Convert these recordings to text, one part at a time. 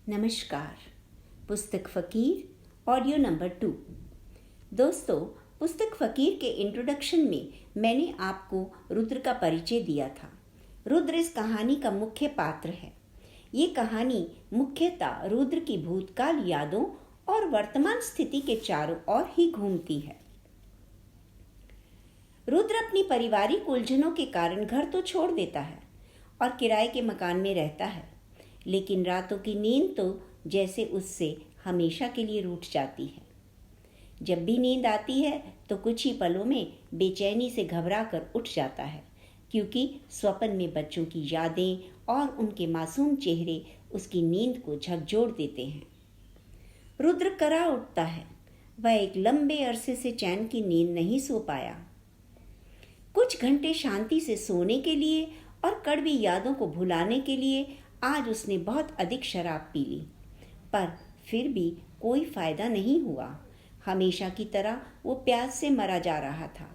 नमस्कार। पुस्तक फ़कीर ऑडियो नंबर 2। दोस्तों, पुस्तक फ़कीर के इंट्रोडक्शन में मैंने आपको रुद्र का परिचय दिया था। रुद्र इस कहानी का मुख्य पात्र है। ये कहानी मुख्यतः रुद्र की भूतकाल यादों और वर्तमान स्थिति के चारों ओर ही घूमती है। रुद्र अपनी पारिवारिक उलझनों के कारण घर तो छोड़ देता है और किराए के मकान में रहता है, लेकिन रातों की नींद तो जैसे उससे हमेशा के लिए रूठ जाती है। जब भी नींद आती है तो कुछ ही पलों में बेचैनी से घबरा कर उठ जाता है, क्योंकि स्वप्न में बच्चों की यादें और उनके मासूम चेहरे उसकी नींद को झकझोर देते हैं। रुद्र करा उठता है। वह एक लंबे अरसे से चैन की नींद नहीं सो पाया। कुछ घंटे शांति से सोने के लिए और कड़वी यादों को भुलाने के लिए आज उसने बहुत अधिक शराब पी ली, पर फिर भी कोई फायदा नहीं हुआ। हमेशा की तरह वो प्यास से मरा जा रहा था।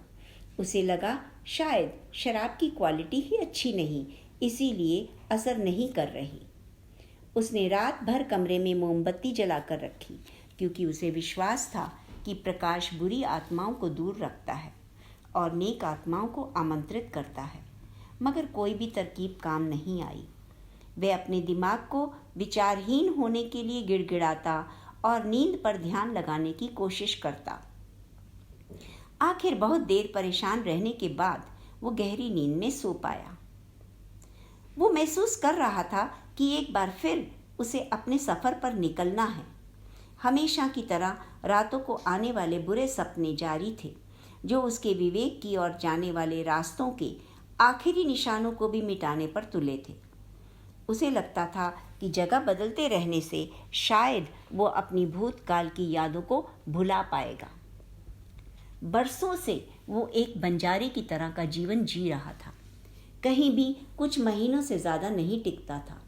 उसे लगा शायद शराब की क्वालिटी ही अच्छी नहीं, इसीलिए असर नहीं कर रही। उसने रात भर कमरे में मोमबत्ती जलाकर रखी, क्योंकि उसे विश्वास था कि प्रकाश बुरी आत्माओं को दूर रखता है और नेक आत्माओं को आमंत्रित करता है, मगर कोई भी तरकीब काम नहीं आई। वह अपने दिमाग को विचारहीन होने के लिए गिड़गिड़ाता और नींद पर ध्यान लगाने की कोशिश करता। आखिर बहुत देर परेशान रहने के बाद वो गहरी नींद में सो पाया। वो महसूस कर रहा था कि एक बार फिर उसे अपने सफ़र पर निकलना है। हमेशा की तरह रातों को आने वाले बुरे सपने जारी थे, जो उसके विवेक की ओर जाने वाले रास्तों के आखिरी निशानों को भी मिटाने पर तुले थे। उसे लगता था कि जगह बदलते रहने से शायद वो अपनी भूतकाल की यादों को भुला पाएगा। बरसों से वो एक बंजारे की तरह का जीवन जी रहा था। कहीं भी कुछ महीनों से ज़्यादा नहीं टिकता था,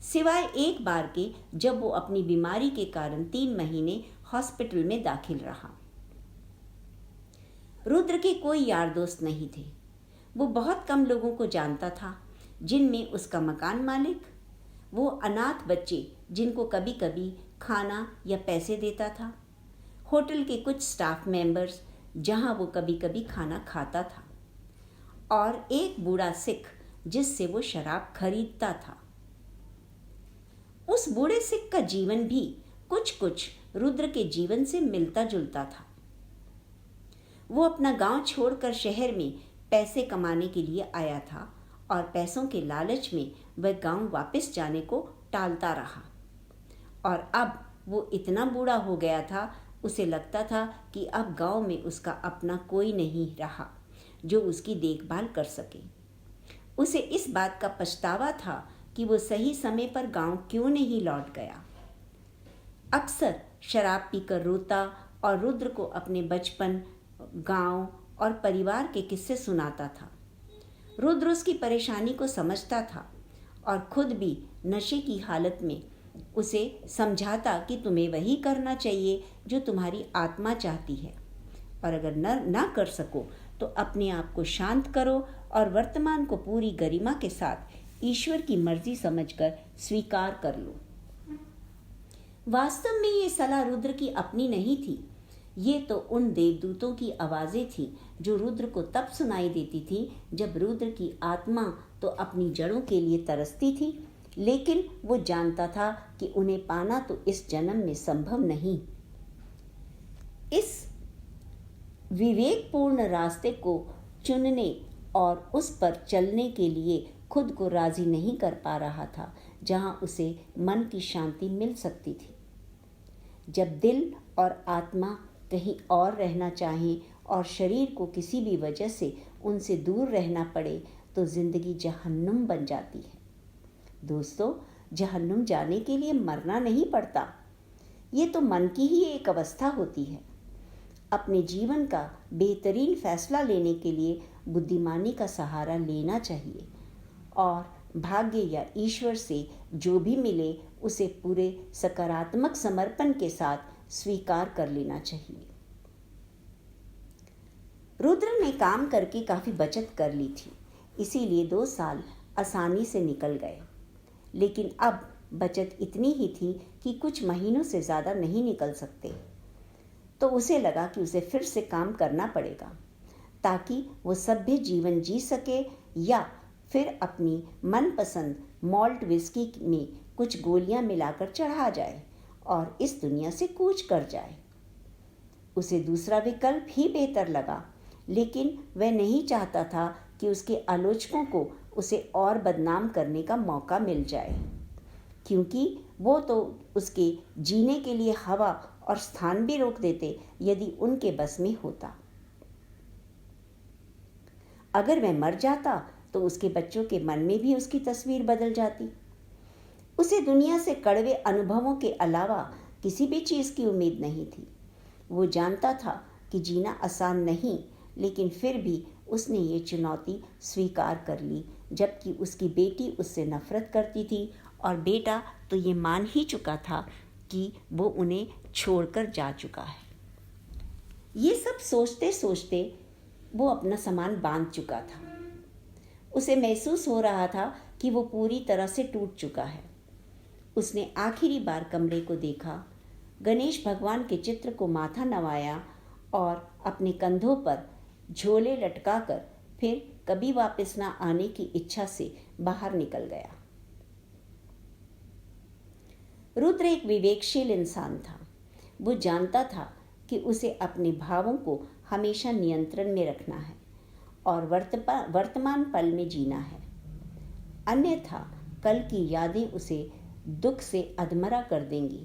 सिवाय एक बार के जब वो अपनी बीमारी के कारण 3 महीने हॉस्पिटल में दाखिल रहा। रुद्र के कोई यार दोस्त नहीं थे। वो बहुत कम लोगों को जानता था, जिनमें उसका मकान मालिक, वो अनाथ बच्चे जिनको कभी कभी खाना या पैसे देता था, होटल के कुछ स्टाफ मेंबर्स जहां वो कभी कभी खाना खाता था, और एक बूढ़ा सिख जिससे वो शराब खरीदता था। उस बूढ़े सिख का जीवन भी कुछ कुछ रुद्र के जीवन से मिलता जुलता था। वो अपना गांव छोड़कर शहर में पैसे कमाने के लिए आया था और पैसों के लालच में वह गांव वापस जाने को टालता रहा। और अब वो इतना बूढ़ा हो गया था, उसे लगता था कि अब गांव में उसका अपना कोई नहीं रहा जो उसकी देखभाल कर सके। उसे इस बात का पछतावा था कि वो सही समय पर गांव क्यों नहीं लौट गया। अक्सर शराब पीकर रोता और रुद्र को अपने बचपन, गांव और परिवार के किस्से सुनाता था। रुद्र उसकी परेशानी को समझता था और खुद भी नशे की हालत में उसे समझाता कि तुम्हें वही करना चाहिए जो तुम्हारी आत्मा चाहती है, और अगर न कर सको तो अपने आप को शांत करो और वर्तमान को पूरी गरिमा के साथ ईश्वर की मर्जी समझकर स्वीकार कर लो। वास्तव में ये सलाह रुद्र की अपनी नहीं थी। ये तो उन देवदूतों की आवाज़ें थीं जो रुद्र को तब सुनाई देती थी जब रुद्र की आत्मा तो अपनी जड़ों के लिए तरसती थी, लेकिन वो जानता था कि उन्हें पाना तो इस जन्म में संभव नहीं। इस विवेकपूर्ण रास्ते को चुनने और उस पर चलने के लिए खुद को राजी नहीं कर पा रहा था, जहां उसे मन की शांति मिल सकती थी। जब दिल और आत्मा कहीं और रहना चाहें और शरीर को किसी भी वजह से उनसे दूर रहना पड़े तो जिंदगी जहन्नुम बन जाती है। दोस्तों, जहन्नुम जाने के लिए मरना नहीं पड़ता। ये तो मन की ही एक अवस्था होती है। अपने जीवन का बेहतरीन फैसला लेने के लिए बुद्धिमानी का सहारा लेना चाहिए और भाग्य या ईश्वर से जो भी मिले उसे पूरे सकारात्मक समर्पण के साथ स्वीकार कर लेना चाहिए। रुद्र ने काम करके काफ़ी बचत कर ली थी, इसीलिए 2 साल आसानी से निकल गए। लेकिन अब बचत इतनी ही थी कि कुछ महीनों से ज़्यादा नहीं निकल सकते। तो उसे लगा कि उसे फिर से काम करना पड़ेगा ताकि वो सभ्य जीवन जी सके, या फिर अपनी मनपसंद मॉल्ट विस्की में कुछ गोलियां मिलाकर चढ़ा जाए और इस दुनिया से कूच कर जाए। उसे दूसरा विकल्प ही बेहतर लगा, लेकिन वह नहीं चाहता था कि उसके आलोचकों को उसे और बदनाम करने का मौका मिल जाए, क्योंकि वो तो उसके जीने के लिए हवा और स्थान भी रोक देते यदि उनके बस में होता। अगर वह मर जाता तो उसके बच्चों के मन में भी उसकी तस्वीर बदल जाती। उसे दुनिया से कड़वे अनुभवों के अलावा किसी भी चीज़ की उम्मीद नहीं थी। वो जानता था कि जीना आसान नहीं, लेकिन फिर भी उसने ये चुनौती स्वीकार कर ली, जबकि उसकी बेटी उससे नफरत करती थी और बेटा तो ये मान ही चुका था कि वो उन्हें छोड़कर जा चुका है। ये सब सोचते सोचते वो अपना सामान बांध चुका था। उसे महसूस हो रहा था कि वो पूरी तरह से टूट चुका है। उसने आखिरी बार कमरे को देखा, गणेश भगवान के चित्र को माथा नवाया और अपने कंधों पर झोले लटकाकर फिर कभी वापस ना आने की इच्छा से बाहर निकल गया। रुद्र एक विवेकशील इंसान था। वो जानता था कि उसे अपने भावों को हमेशा नियंत्रण में रखना है और वर्तमान पल में जीना है, अन्यथा कल की यादें उसे दुख से अधमरा कर देंगी।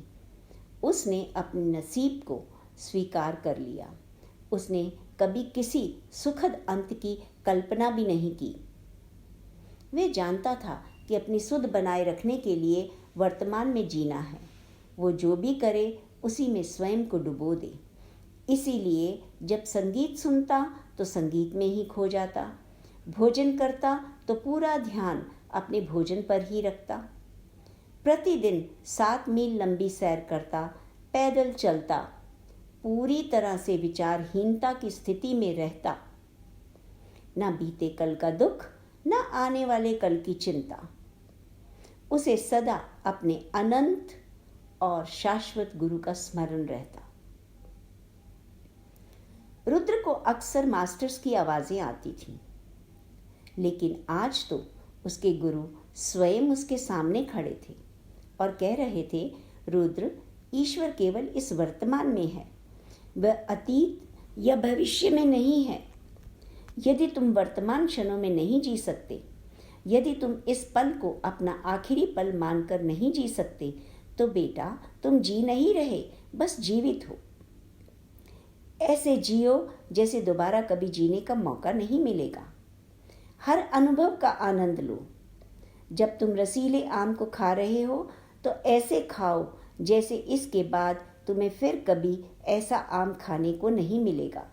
उसने अपने नसीब को स्वीकार कर लिया। उसने कभी किसी सुखद अंत की कल्पना भी नहीं की। वह जानता था कि अपनी सुध बनाए रखने के लिए वर्तमान में जीना है। वो जो भी करे उसी में स्वयं को डुबो दे। इसीलिए जब संगीत सुनता तो संगीत में ही खो जाता, भोजन करता तो पूरा ध्यान अपने भोजन पर ही रखता, प्रतिदिन 7 मील लंबी सैर करता, पैदल चलता, पूरी तरह से विचारहीनता की स्थिति में रहता, न बीते कल का दुख, न आने वाले कल की चिंता। उसे सदा अपने अनंत और शाश्वत गुरु का स्मरण रहता। रुद्र को अक्सर मास्टर्स की आवाजें आती थीं, लेकिन आज तो उसके गुरु स्वयं उसके सामने खड़े थे और कह रहे थे, रुद्र, ईश्वर केवल इस वर्तमान में है, वह अतीत या भविष्य में नहीं है। यदि तुम वर्तमान क्षणों में नहीं जी सकते, यदि तुम इस पल को अपना आखिरी पल मानकर नहीं जी सकते, तो बेटा तुम जी नहीं रहे, बस जीवित हो। ऐसे जियो जैसे दोबारा कभी जीने का मौका नहीं मिलेगा। हर अनुभव का आनंद लो। जब तुम रसीले आम को खा रहे हो तो ऐसे खाओ जैसे इसके बाद तुम्हें फिर कभी ऐसा आम खाने को नहीं मिलेगा।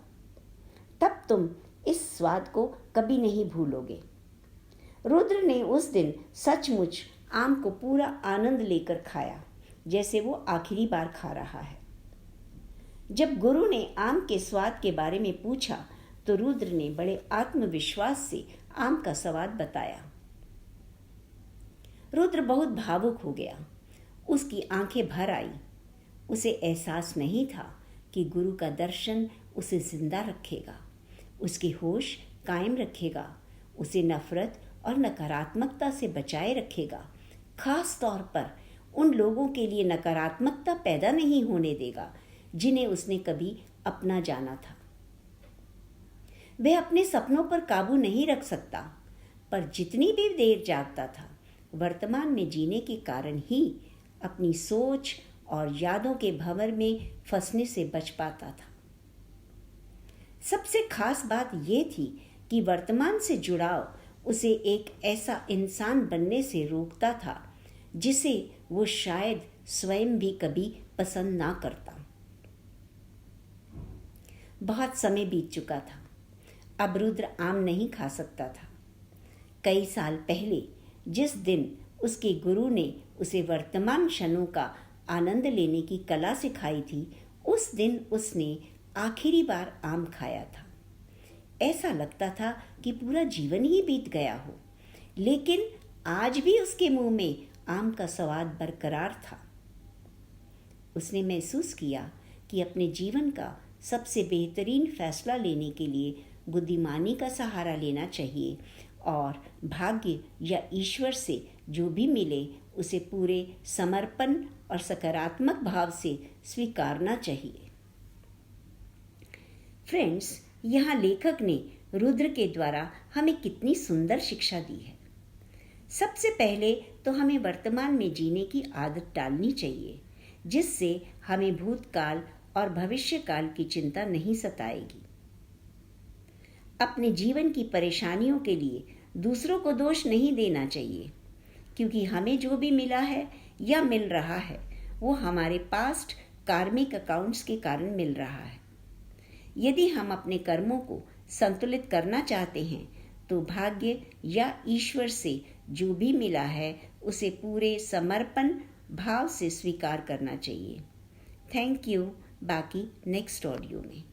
तब तुम इस स्वाद को कभी नहीं भूलोगे। रुद्र ने उस दिन सचमुच आम को पूरा आनंद लेकर खाया, जैसे वो आखिरी बार खा रहा है। जब गुरु ने आम के स्वाद के बारे में पूछा तो रुद्र ने बड़े आत्मविश्वास से आम का स्वाद बताया। रुद्र बहुत भावुक हो गया। उसकी आंखें भर आई। उसे एहसास नहीं था कि गुरु का दर्शन उसे जिंदा रखेगा, उसके होश कायम रखेगा, उसे नफरत और नकारात्मकता से बचाए रखेगा, खास तौर पर उन लोगों के लिए नकारात्मकता पैदा नहीं होने देगा जिन्हें उसने कभी अपना जाना था। वह अपने सपनों पर काबू नहीं रख सकता, पर जितनी भी देर जागता था, वर्तमान में जीने के कारण ही अपनी सोच और यादों के भंवर में फंसने से बच पाता था। सबसे खास बात यह थी कि वर्तमान से जुड़ाव उसे एक ऐसा इंसान बनने से रोकता था जिसे वो शायद स्वयं भी कभी पसंद ना करता। बहुत समय बीत चुका था। अब रुद्र आम नहीं खा सकता था। कई साल पहले जिस दिन उसके गुरु ने उसे वर्तमान क्षणों का आनंद लेने की कला सिखाई थी, उस दिन उसने आखिरी बार आम खाया था। ऐसा लगता था कि पूरा जीवन ही बीत गया हो, लेकिन आज भी उसके मुंह में आम का स्वाद बरकरार था। उसने महसूस किया कि अपने जीवन का सबसे बेहतरीन फैसला लेने के लिए बुद्धिमानी का सहारा लेना चाहिए और भाग्य या ईश्वर से जो भी मिले उसे पूरे समर्पण और सकारात्मक भाव से स्वीकारना चाहिए। फ्रेंड्स, यहाँ लेखक ने रुद्र के द्वारा हमें कितनी सुंदर शिक्षा दी है। सबसे पहले तो हमें वर्तमान में जीने की आदत डालनी चाहिए, जिससे हमें भूतकाल और भविष्यकाल की चिंता नहीं सताएगी। अपने जीवन की परेशानियों के लिए दूसरों को दोष नहीं देना चाहिए, क्योंकि हमें जो भी मिला है या मिल रहा है वो हमारे पास्ट कार्मिक अकाउंट्स के कारण मिल रहा है। यदि हम अपने कर्मों को संतुलित करना चाहते हैं तो भाग्य या ईश्वर से जो भी मिला है उसे पूरे समर्पण भाव से स्वीकार करना चाहिए। Thank you. बाकी नेक्स्ट ऑडियो में।